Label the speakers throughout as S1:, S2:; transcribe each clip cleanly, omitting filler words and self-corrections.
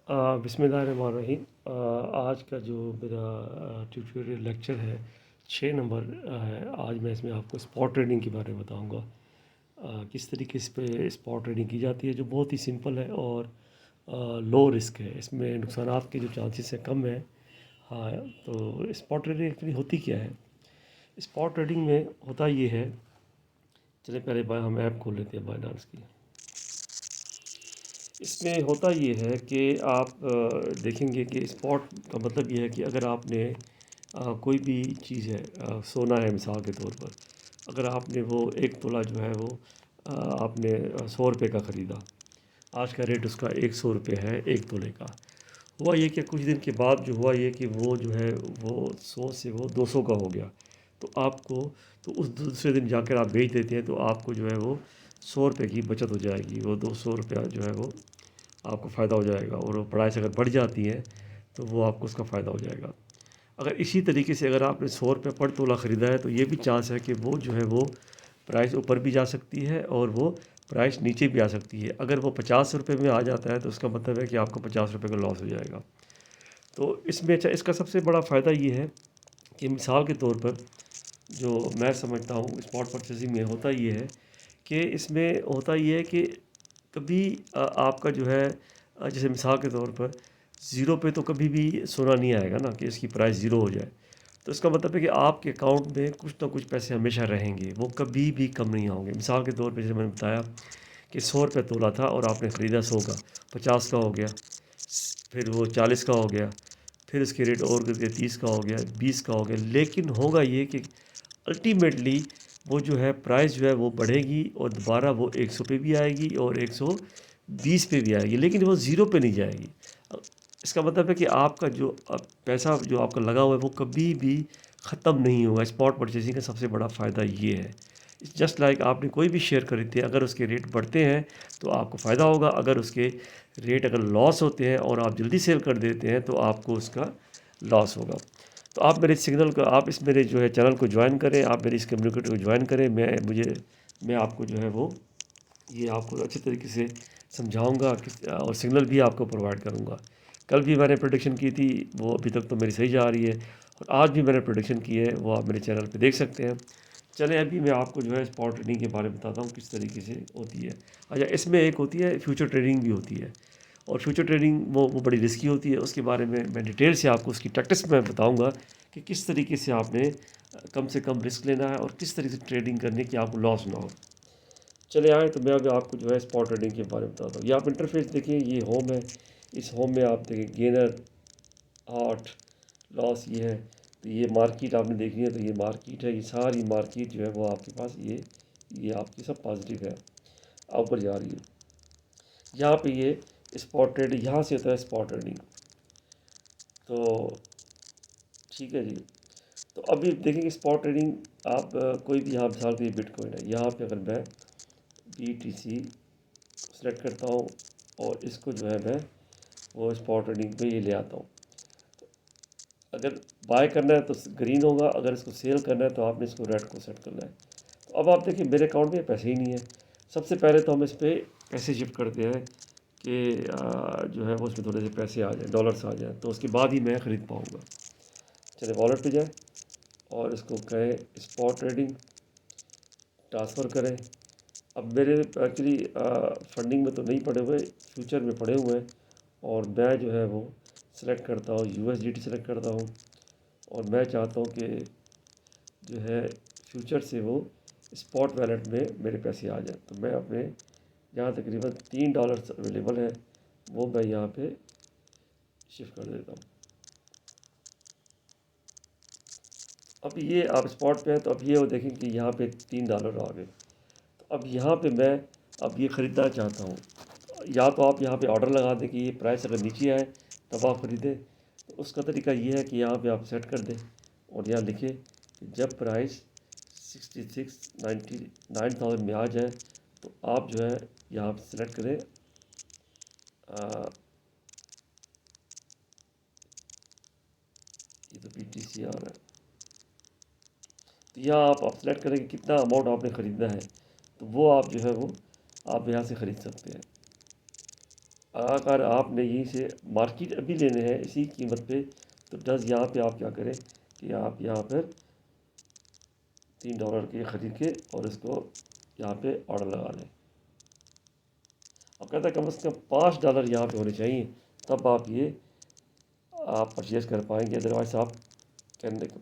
S1: بسم اللہ الرحمن الرحیم۔ آج کا جو میرا ٹیوٹوریل لیکچر ہے 6 نمبر ہے۔ آج میں اس میں آپ کو اسپاٹ ٹریڈنگ کے بارے میں بتاؤں گا، کس طریقے سے پہ اسپاٹ ٹریڈنگ کی جاتی ہے، جو بہت ہی سمپل ہے اور لو رسک ہے۔ اس میں نقصانات کے جو چانسز ہیں کم ہیں۔ ہاں، تو اسپاٹ ٹریڈنگ ایکچولی ہوتی کیا ہے؟ اسپاٹ ٹریڈنگ میں ہوتا یہ ہے، چلیں پہلے ہم ایپ کھول لیتے ہیں بائنانس کی۔ اس میں ہوتا یہ ہے کہ آپ دیکھیں گے کہ اسپاٹ کا مطلب یہ ہے کہ اگر آپ نے کوئی بھی چیز ہے، سونا ہے مثال کے طور پر، اگر آپ نے وہ 1 تولہ جو ہے وہ آپ نے 100 روپے کا خریدا، آج کا ریٹ اس کا 100 روپے ہے 1 تولے کا۔ ہوا یہ کہ کچھ دن کے بعد جو ہوا یہ کہ وہ جو ہے وہ 100 سے وہ 200 کا ہو گیا، تو آپ کو تو اس دوسرے دن جا کر آپ بیچ دیتے ہیں، تو آپ کو جو ہے وہ 100 روپے کی بچت ہو جائے گی، وہ 200 روپیہ جو ہے وہ آپ کو فائدہ ہو جائے گا، اور وہ پرائس اگر بڑھ جاتی ہے تو وہ آپ کو اس کا فائدہ ہو جائے گا۔ اگر اسی طریقے سے اگر آپ نے 100 روپے پر تولہ خریدا ہے، تو یہ بھی چانس ہے کہ وہ جو ہے وہ پرائس اوپر بھی جا سکتی ہے اور وہ پرائس نیچے بھی آ سکتی ہے۔ اگر وہ 50 روپے میں آ جاتا ہے تو اس کا مطلب ہے کہ آپ کو 50 روپے کا لاس ہو جائے گا۔ تو اس میں اچھا، اس کا سب سے بڑا فائدہ یہ ہے کہ مثال کے طور پر جو میں سمجھتا ہوں اسپاٹ پرچیزنگ میں ہوتا یہ ہے کہ اس میں ہوتا یہ ہے کہ کبھی آپ کا جو ہے جیسے مثال کے طور پر 0 پہ تو کبھی بھی سونا نہیں آئے گا نا، کہ اس کی پرائس 0 ہو جائے، تو اس کا مطلب ہے کہ آپ کے اکاؤنٹ میں کچھ نہ کچھ پیسے ہمیشہ رہیں گے، وہ کبھی بھی کم نہیں ہوں گے۔ مثال کے طور پہ جیسے میں نے بتایا کہ 100 روپے تولہ تھا اور آپ نے خریدا 100 کا، 50 کا ہو گیا، پھر وہ 40 کا ہو گیا، پھر اس کے ریٹ اور گر کے 30 کا ہو گیا، 20 کا ہو گیا، لیکن ہوگا یہ کہ الٹیمیٹلی وہ جو ہے پرائس جو ہے وہ بڑھے گی اور دوبارہ وہ 100 پہ بھی آئے گی اور 120 پہ بھی آئے گی، لیکن وہ 0 پہ نہیں جائے گی۔ اس کا مطلب ہے کہ آپ کا جو پیسہ جو آپ کا لگا ہوا ہے وہ کبھی بھی ختم نہیں ہوگا۔ اسپاٹ پرچیزنگ کا سب سے بڑا فائدہ یہ ہے۔ جسٹ لائک آپ نے کوئی بھی شیئر خریدتے ہیں، اگر اس کے ریٹ بڑھتے ہیں تو آپ کو فائدہ ہوگا، اگر اس کے ریٹ اگر لاس ہوتے ہیں اور آپ جلدی سیل کر دیتے ہیں تو آپ کو اس کا لاس ہوگا۔ تو آپ میرے سگنل کو، آپ اس میرے جو ہے چینل کو جوائن کریں، آپ میری اس کمیونٹی کو جوائن کریں، میں آپ کو جو ہے وہ یہ آپ کو اچھے طریقے سے سمجھاؤں گا اور سگنل بھی آپ کو پرووائڈ کروں گا۔ کل بھی میں نے پروڈکشن کی تھی، وہ ابھی تک تو میری صحیح جا رہی ہے، اور آج بھی میں نے پروڈکشن کی ہے، وہ آپ میرے چینل پہ دیکھ سکتے ہیں۔ چلیں ابھی میں آپ کو جو ہے اسپاٹ ٹریڈنگ کے بارے میں بتاتا ہوں کس طریقے سے ہوتی ہے۔ اچھا، اس میں ایک ہوتی ہے فیوچر ٹریڈنگ بھی ہوتی ہے، اور فیوچر ٹریڈنگ وہ بڑی رسکی ہوتی ہے۔ اس کے بارے میں ڈیٹیل سے آپ کو اس کی ٹیکٹکس میں بتاؤں گا کہ کس طریقے سے کم رسک لینا ہے اور کس طریقے سے ٹریڈنگ کرنے کی آپ کو لاس نہ ہو۔ چلے آئیں تو میں ابھی آپ کو جو ہے اسپاٹ ٹریڈنگ کے بارے میں بتاتا ہوں۔ یہ آپ انٹرفیس دیکھیں، یہ ہوم ہے، اس ہوم میں آپ دیکھیں گینر 8 لاس یہ ہے، تو یہ مارکیٹ آپ نے دیکھنی ہے، تو یہ مارکیٹ ہے، یہ ساری مارکیٹ جو ہے وہ آپ کے پاس یہ آپ کی سب پازیٹیو ہے، اوپر جا رہی ہے۔ یہاں پہ یہ اسپاٹ ٹریڈنگ، یہاں سے ہوتا ہے اسپاٹ ٹریڈنگ۔ تو ٹھیک ہے جی، تو ابھی دیکھیں کہ اسپاٹ ٹریڈنگ آپ کوئی بھی، یہاں مثال کے لیے بٹ کوائن ہے، یہاں پہ اگر میں BTC سلیکٹ کرتا ہوں اور اس کو جو ہے میں وہ اسپاٹ ٹریڈنگ پہ یہ لے آتا ہوں۔ اگر بائی کرنا ہے تو گرین ہوگا، اگر اس کو سیل کرنا ہے تو آپ نے اس کو ریڈ کو سیٹ کرنا ہے۔ تو اب آپ دیکھیں میرے اکاؤنٹ میں پیسے ہی نہیں ہیں۔ سب سے پہلے تو ہم اس پہ پیسے شفٹ کرتے ہیں کہ جو ہے وہ اس میں تھوڑے سے پیسے آ جائیں، ڈالرس آ جائیں، تو اس کے بعد ہی میں خرید پاؤں گا۔ چلے والٹ پہ جائیں اور اس کو کہیں اسپاٹ ٹریڈنگ، ٹرانسفر کریں۔ اب میرے ایکچولی فنڈنگ میں تو نہیں پڑے ہوئے، فیوچر میں پڑے ہوئے ہیں، اور میں جو ہے وہ سلیکٹ کرتا ہوں USDT سلیکٹ کرتا ہوں، اور میں چاہتا ہوں کہ جو ہے فیوچر سے وہ اسپاٹ ویلٹ میں میرے پیسے آ جائیں، تو میں اپنے یہاں تقریباً $3 اویلیبل ہے، وہ میں یہاں پہ شفٹ کر دیتا ہوں۔ اب یہ آپ اسپاٹ پہ ہیں تو اب یہ وہ دیکھیں کہ یہاں پہ $3 آ گئے۔ تو اب یہاں پہ میں اب یہ خریدنا چاہتا ہوں، یا تو آپ یہاں پہ آرڈر لگا دیں کہ یہ پرائس اگر نیچے آئے تب آپ خریدیں، تو اس کا طریقہ یہ ہے کہ یہاں پہ آپ سیٹ کر دیں اور یہاں لکھیں کہ جب پرائس 9,000 میں آ جائے تو آپ جو ہے یہاں پہ سلیکٹ کریں یہ تو BTC آ رہا ہے، تو یہاں آپ سلیکٹ کریں کہ کتنا اماؤنٹ آپ نے خریدنا ہے، تو وہ آپ جو ہے وہ آپ یہاں سے خرید سکتے ہیں۔ اگر آپ نے یہیں سے مارکیٹ ابھی لینے ہیں اسی قیمت پہ، تو یہاں پہ آپ کیا کریں کہ آپ یہاں پر $3 کے خرید کے اور اس کو یہاں پہ آرڈر لگا لیں۔ اب کہتا ہے کم از کم $5 یہاں پہ ہونے چاہیے، تب آپ یہ آپ پرچیز کر پائیں گے، ادروائز آپ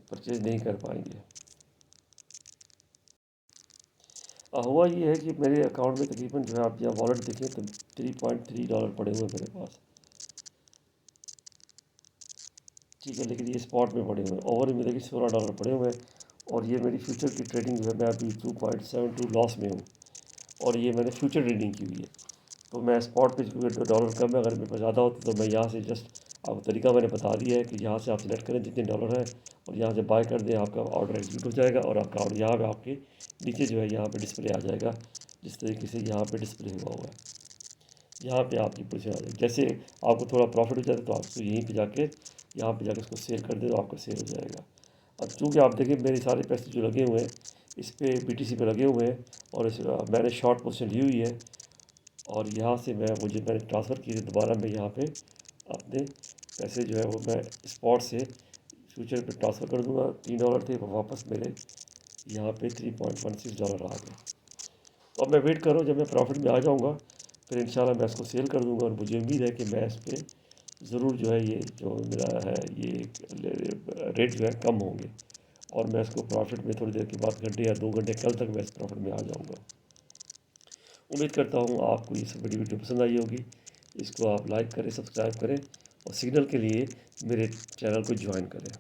S1: پرچیز نہیں کر پائیں گے۔ ہوا یہ ہے کہ میرے اکاؤنٹ میں تقریباً جو ہے آپ یہاں والٹ دیکھیں تو $3.3 پڑے ہوئے ہیں میرے پاس، ٹھیک ہے، لیکن یہ اسپاٹ میں پڑے ہوئے ہیں، اوور میں دیکھیں $16 پڑے ہوئے ہیں، اور یہ میری فیوچر کی ٹریڈنگ جو ہے میں ابھی 2.72 لاس میں ہوں، اور یہ میں نے فیوچر ٹریڈنگ کی ہوئی ہے۔ تو میں اسپاٹ پہ کیونکہ ڈالر کم ہے، اگر میرے پاس زیادہ ہوتا تو میں یہاں سے جسٹ آپ کو طریقہ میں نے بتا دیا ہے کہ یہاں سے آپ سلیکٹ کریں جتنے ڈالر ہیں اور یہاں سے بائی کر دیں، آپ کا آرڈر ایگزیکیوٹ ہو جائے گا اور آپ کا آرڈر یہاں پہ آپ کے نیچے جو ہے یہاں پہ ڈسپلے آ جائے گا، جس طریقے سے یہاں پہ ڈسپلے ہوا ہوا ہے، یہاں پہ آپ کی پوزیشن آ جائے گی۔ جیسے آپ کو تھوڑا پروفٹ ہو جاتا ہے تو آپ کو یہیں پہ جا کے یہاں پہ جا کے اس کو سیل کر دیں تو آپ کا سیل ہو جائے گا۔ اب چونکہ آپ دیکھیں میرے سارے پیسے جو لگے ہوئے ہیں اس پہ BTC پہ لگے ہوئے ہیں، اور میں نے شارٹ پوزیشن لی ہوئی ہے، اور یہاں سے میں نے ٹرانسفر کیے تھے، دوبارہ میں یہاں پہ اپنے پیسے جو ہے وہ میں اسپاٹ سے فیوچر پہ ٹرانسفر کر دوں گا۔ $3 تھے وہ واپس میرے یہاں پہ $3.16 آ گئے۔ تو اب میں ویٹ کر رہا ہوں، جب میں پروفٹ میں آ جاؤں گا پھر انشاءاللہ میں اس کو سیل کر دوں گا، اور مجھے امید ہے کہ میں اس پہ ضرور جو ہے یہ جو میرا ہے یہ ریٹ جو ہے کم ہوں گے، اور میں اس کو پروفٹ میں تھوڑی دیر کے بعد گھنٹے یا 2 گھنٹے کل تک میں اس پروفٹ میں آ جاؤں گا۔ امید کرتا ہوں آپ کو یہ سب بڑی ویڈیو پسند آئی ہوگی، اس کو آپ لائک کریں، سبسکرائب کریں، اور سگنل کے لیے میرے چینل کو جوائن کریں۔